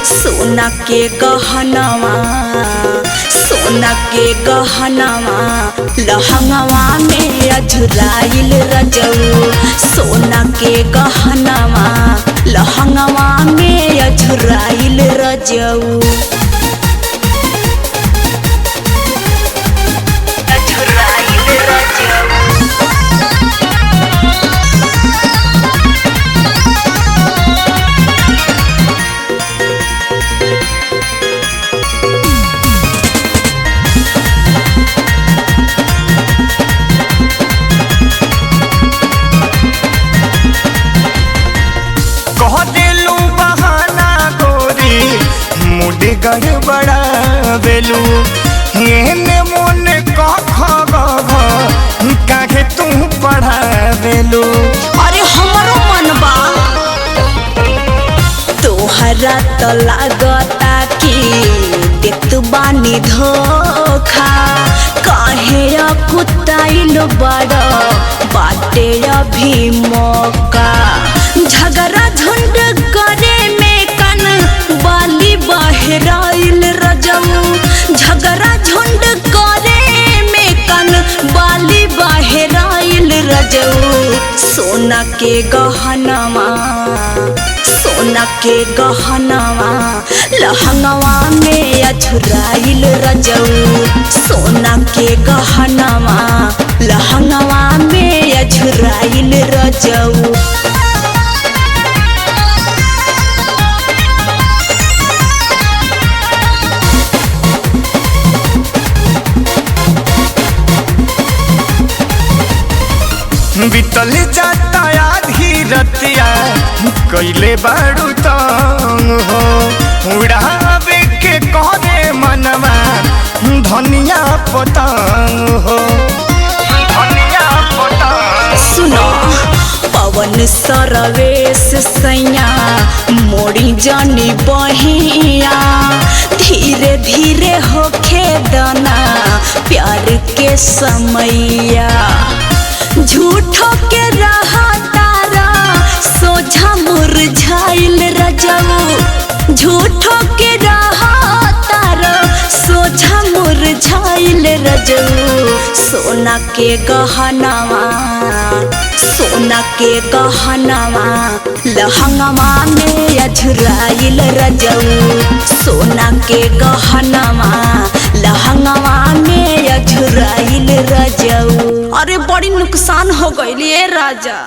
सोना के गहनवा लहंगवा में अझुराइल रजऊ। सोना के गहनवा लहंगवा में अझुराइल रजऊ। मुझे गड़बड़ा बेलू हेने मोने काहे तू पढ़ा बेलू। अरे हमारो मनबा तोहरा तो लागता कि देत बानी धोखा। काहे कुताइल बड़ा बाटे अभी मौका। झगड़ा झुंड करे में कन बाली बहराइल रजऊ। झगड़ा झुंड करे में कन बाली बहराइल रजऊ। सोना के गहनवा लहंगवा में अझुराइल रजऊ। सोना के गहनवा लहंगवा में अझुराइल रजऊ। बीतल जाता आधी रतिया कैले बारू तंग हो। उड़ावे के करे मनवा धनिया पतंग हो। धनिया पतंग सुनो पवन सरवेश सैया मोड़ी जानी बहिया। धीरे धीरे होखे दाना प्यार के समैया। झूठो के रहा तारा सोझा मुरझाइल रजऊ। झूठो के रहा तारा सोझा मुरझाइल रजऊ। सोना के गहनवा लहंगवा में अझुराइल रजऊ। सोना के गहनवा लहंगवा में अझुराइल रजऊ। अरे बड़ी नुकसान हो गइल ये राजा।